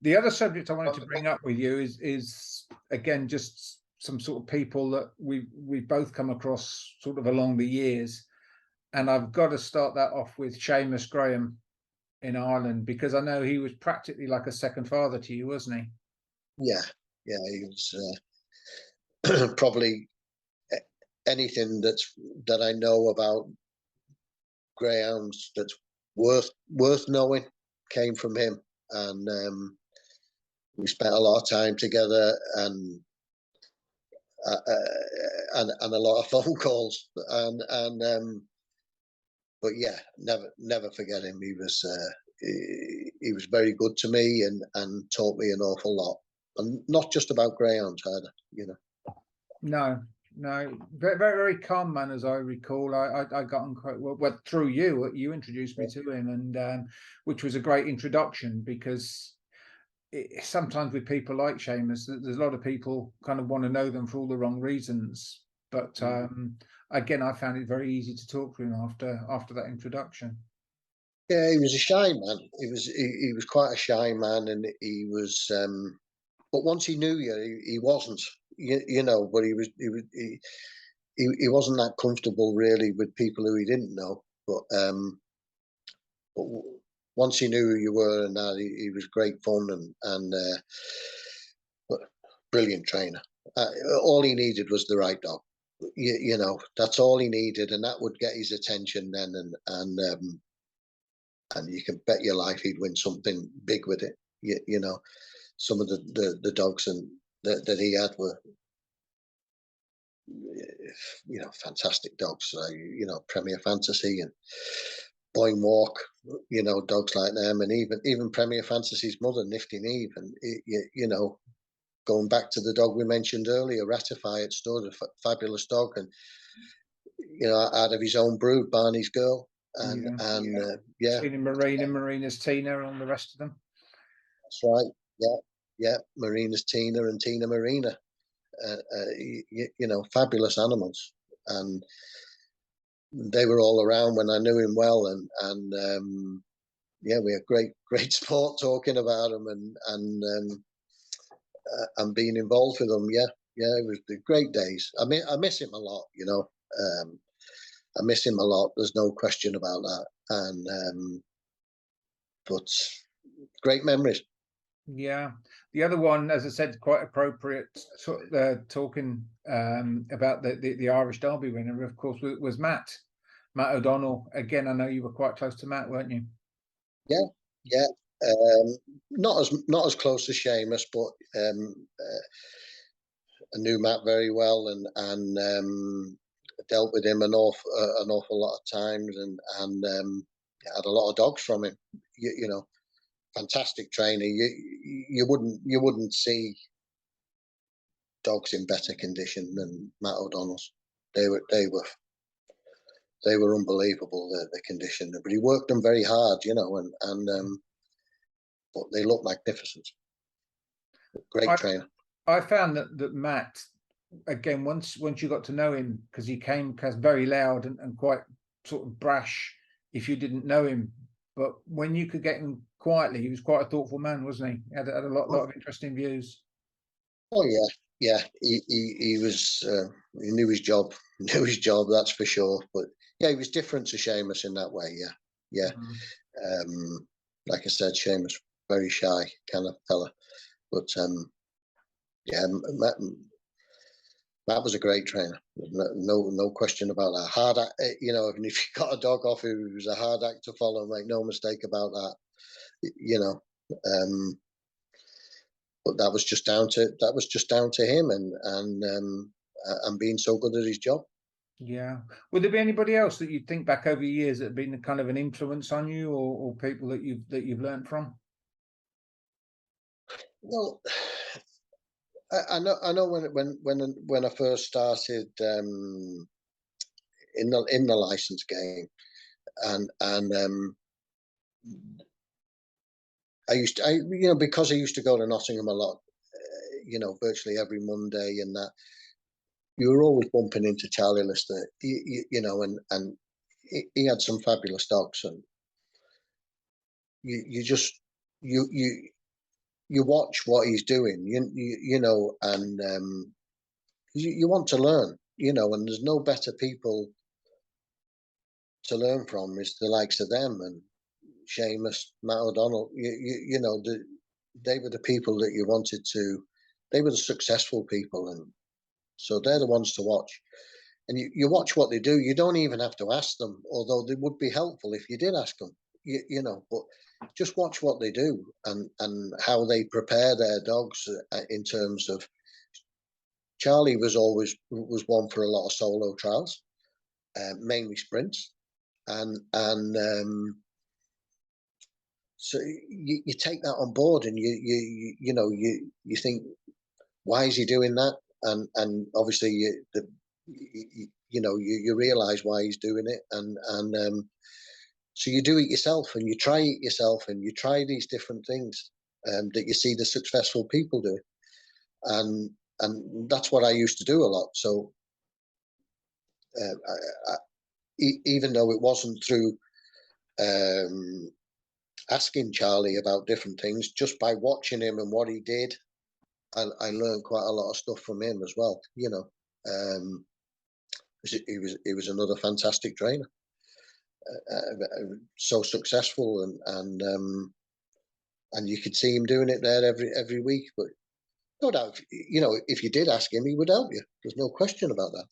The other subject I wanted to bring up with you is again just some sort of people that we've both come across sort of along the years, and I've got to start that off with Seamus Graham in Ireland, because I know he was practically like a second father to you, wasn't he? Yeah, yeah, he was probably anything that I know about greyhounds that's worth knowing came from him, and we spent a lot of time together, and a lot of phone calls, but yeah, never forget him. He was very good to me, and taught me an awful lot, and not just about greyhounds either, you know. No, no, very calm man, as I recall. I got on quite well through you. You introduced me to him, and which was a great introduction, because sometimes with people like Seamus, there's a lot of people kind of want to know them for all the wrong reasons. But again, I found it very easy to talk to him after that introduction. Yeah, he was a shy man. He was quite a shy man, and he was. But once he knew you, he wasn't. You know, but he wasn't that comfortable really with people who he didn't know. But once he knew who you were, and that, he was great fun, and brilliant trainer. All he needed was the right dog. You know, that's all he needed, and that would get his attention then, and you can bet your life he'd win something big with it. You know, some of the dogs that he had were, you know, fantastic dogs. You know, Premier Fantasy and Boyne Walk, you know, dogs like them, and even Premier Fantasy's mother, Nifty Neve, and you know, going back to the dog we mentioned earlier, Ratify at Stud, a fabulous dog, and you know, out of his own brood, Barney's Girl, yeah. Marina's Tina, and the rest of them. That's right. Yeah, yeah. Marina's Tina and Tina Marina. You know, fabulous animals, and they were all around when I knew him well, and yeah, we had great sport talking about them, and being involved with them. Yeah, yeah, it was the great days. I mean, I miss him a lot. You know, I miss him a lot. There's no question about that. And but great memories. Yeah, the other one, as I said, quite appropriate. Talking about the Irish Derby winner, of course, was Matt O'Donnell. Again, I know you were quite close to Matt, weren't you? Yeah, yeah. Not as close as Seamus, but I knew Matt very well, and dealt with him an awful lot of times, and had a lot of dogs from him. You know, fantastic trainer. You wouldn't see dogs in better condition than Matt O'Donnell's. They were unbelievable, the condition, but he worked them very hard, you know, and but they look magnificent. Great trainer. I found that Matt, again, once you got to know him, because he came very loud and quite sort of brash if you didn't know him, but when you could get him quietly, he was quite a thoughtful man, wasn't he? He had a lot of interesting views. Oh yeah, yeah. He was he knew his job, that's for sure. But yeah, he was different to Seamus in that way. Yeah, yeah. Like I said, Seamus very shy kind of fella, but yeah, Matt was a great trainer. No question about that. Hard, you know, even if you got a dog off who was a hard act to follow, make no mistake about that. You know, but that was just down to him, and being so good at his job. Yeah. Would there be anybody else that you think back over years that have been kind of an influence on you, or people that you've learned from? Well, I know when I first started in the license game, and you know, because I used to go to Nottingham a lot, you know, virtually every Monday, and that you were always bumping into Charlie Lister, you know, and he had some fabulous dogs, and you you watch what he's doing, you know, and you want to learn, you know, and there's no better people to learn from is the likes of them and Seamus, Matt O'Donnell. You know, they were the people that you wanted to. They were the successful people, and so they're the ones to watch. And you watch what they do. You don't even have to ask them, although they would be helpful if you did ask them. You know, but just watch what they do and how they prepare their dogs in terms of. Charlie was one for a lot of solo trials, mainly sprints, and so you take that on board, and you know you think, why is he doing that? And obviously you know you realize why he's doing it, and so you do it yourself, and you try it yourself, and you try these different things that you see the successful people do, and that's what I used to do a lot. So even though it wasn't through asking Charlie about different things, just by watching him and what he did, I learned quite a lot of stuff from him as well. You know, he was another fantastic trainer, so successful, and you could see him doing it there every week. But no doubt, you know, if you did ask him, he would help you. There's no question about that.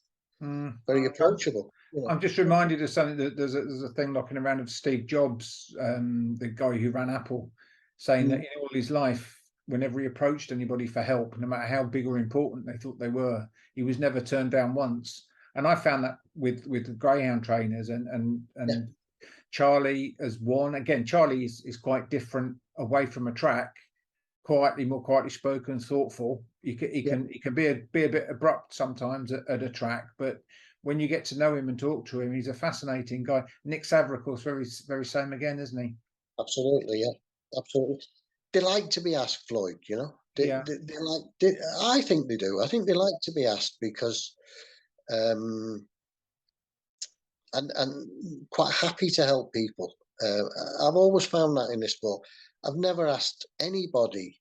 Very approachable. You know. I'm just reminded of something that there's a thing knocking around of Steve Jobs, the guy who ran Apple, saying that in all his life, whenever he approached anybody for help, no matter how big or important they thought they were, he was never turned down once. And I found that with the greyhound trainers and Yeah. Charlie as one. Again, Charlie is quite different away from a track, more quietly spoken, thoughtful. He can be a bit abrupt sometimes at a track, but when you get to know him and talk to him, he's a fascinating guy. Nick Savre, of course, very same again, isn't he? Absolutely, yeah, absolutely. They like to be asked, Floyd. You know, they like. I think they do. I think they like to be asked because, and quite happy to help people. I've always found that in this sport. I've never asked anybody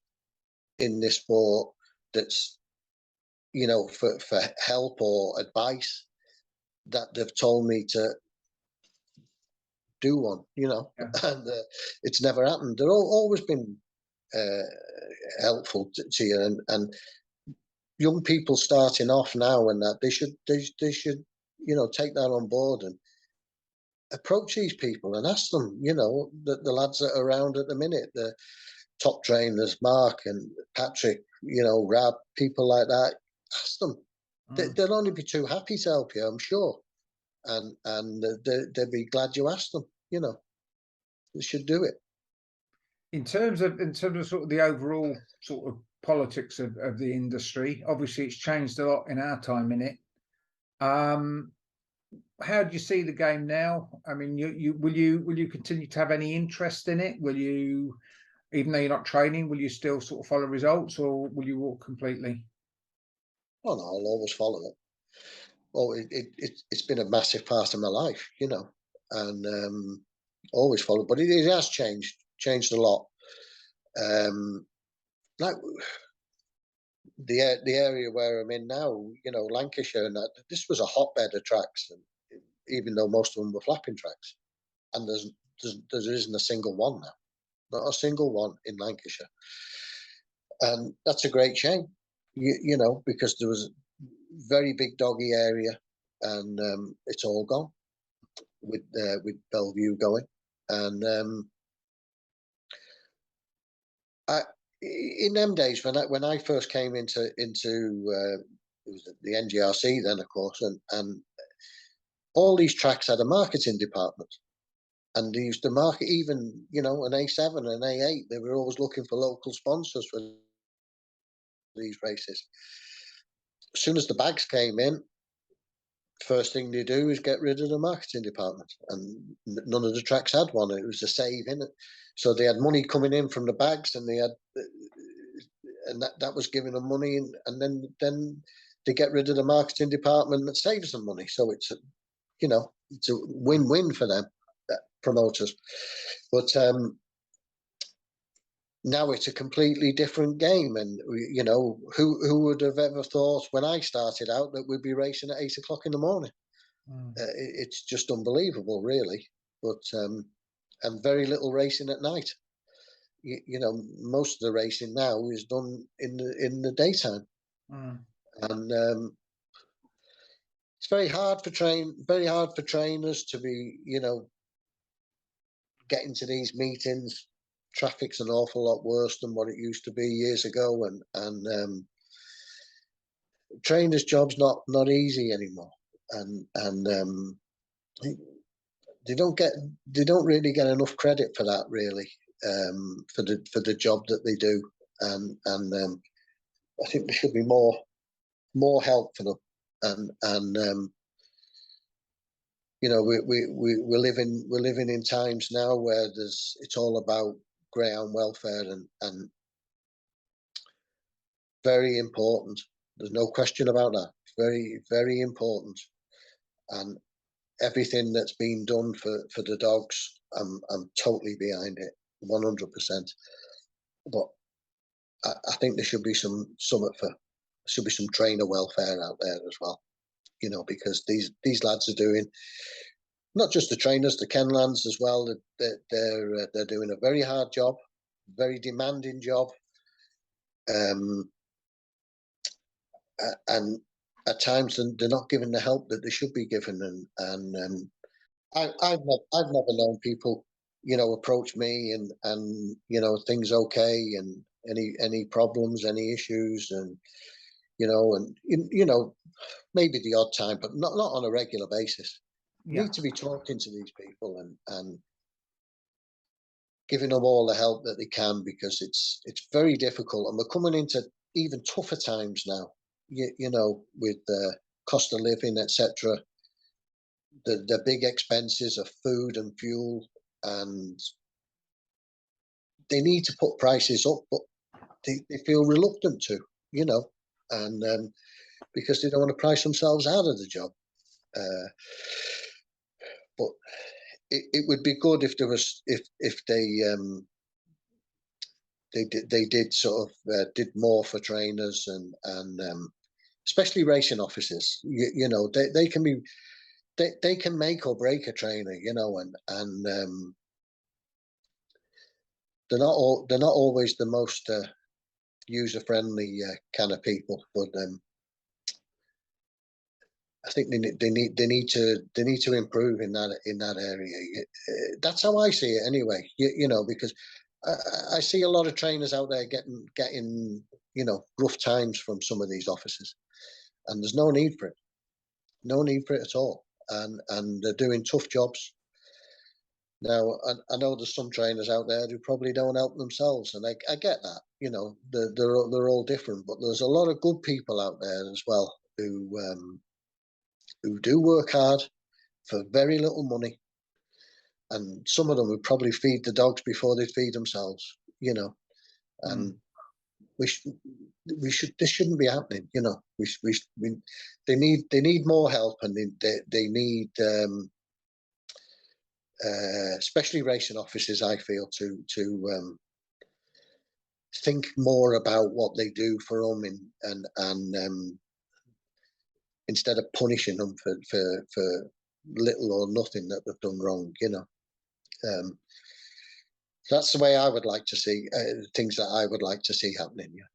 in this sport that's, you know, for help or advice that they've told me to do one, you know, and it's never happened. They're always been helpful to you, and young people starting off now, and that they should, you know, take that on board and approach these people and ask them, you know, the lads that are around at the minute, the top trainers, Mark and Patrick, you know, Rab, people like that, ask them. They'll only be too happy to help you, I'm sure. And they'd be glad you asked them, you know. They should do it. In terms of sort of the overall sort of politics of the industry, obviously it's changed a lot in our time in it. How do you see the game now? I mean, will you continue to have any interest in it? Will you, even though you're not training, will you still sort of follow results, or will you walk completely? Oh no, I'll always follow it. Oh, it's been a massive part of my life, you know, and always follow. But it has changed a lot. Like the area where I'm in now, you know, Lancashire, and that, this was a hotbed of tracks, and even though most of them were flapping tracks, and there isn't a single one now, not a single one in Lancashire, and that's a great shame, you know, because there was a very big doggy area, and it's all gone with Bellevue going, and in them days when I first came into it was the NGRC then, of course, and all these tracks had a marketing department, and they used to market, even, you know, an A7 and A8. They were always looking for local sponsors for these races. As soon as the bags came in, first thing they do is get rid of the marketing department, and none of the tracks had one. It was a save in it, so they had money coming in from the bags, and they had, and that was giving them money, and then they get rid of the marketing department, that saves them money. So it's you know, it's a win-win for them, promoters. But now it's a completely different game. And you know, who would have ever thought when I started out that we'd be racing at 8 o'clock in the morning? It's just unbelievable, really. But and very little racing at night. You know, most of the racing now is done in the daytime, and it's very hard for trainers to be, you know, getting to these meetings. Traffic's an awful lot worse than what it used to be years ago, and trainers' job's not easy anymore, and they don't really get enough credit for that, really, for the job that they do, and I think there should be more help for them, and you know, we're living in times now where it's all about greyhound welfare, and very important. There's no question about that. Very, very important, and everything that's been done for the dogs, I'm totally behind it, 100%. But I think there should be some trainer welfare out there as well, you know, because these lads are doing, not just the trainers, the Kenlands as well. They're doing a very hard job, very demanding job, and at times they're not given the help that they should be given. And I've never known people, you know, approach me and you know, things okay, and any problems, any issues, and you know, and you know, maybe the odd time, but not on a regular basis. You need to be talking to these people and giving them all the help that they can, because it's very difficult, and we're coming into even tougher times now. You know, with the cost of living, etc. The big expenses of food and fuel, and they need to put prices up, but they feel reluctant to, you know, and because they don't want to price themselves out of the job. But it would be good if there was, if they did sort of did more for trainers, and especially racing officers. You know, they can be, they can make or break a trainer, you know, and they're not always the most user friendly kind of people, but I think they need to improve in that area. That's how I see it anyway. You know, because I see a lot of trainers out there getting you know, rough times from some of these officers, and there's no need for it. No need for it at all. And they're doing tough jobs. Now, I know there's some trainers out there who probably don't help themselves, and I get that. You know, they're all different, but there's a lot of good people out there as well who do work hard for very little money, and some of them would probably feed the dogs before they feed themselves. You know, and this shouldn't be happening. You know, they need more help, and they need. Especially racing officers, I feel, to think more about what they do for them, and instead of punishing them for little or nothing that they've done wrong. You know, that's the way I would like to see things that I would like to see happening. Yeah.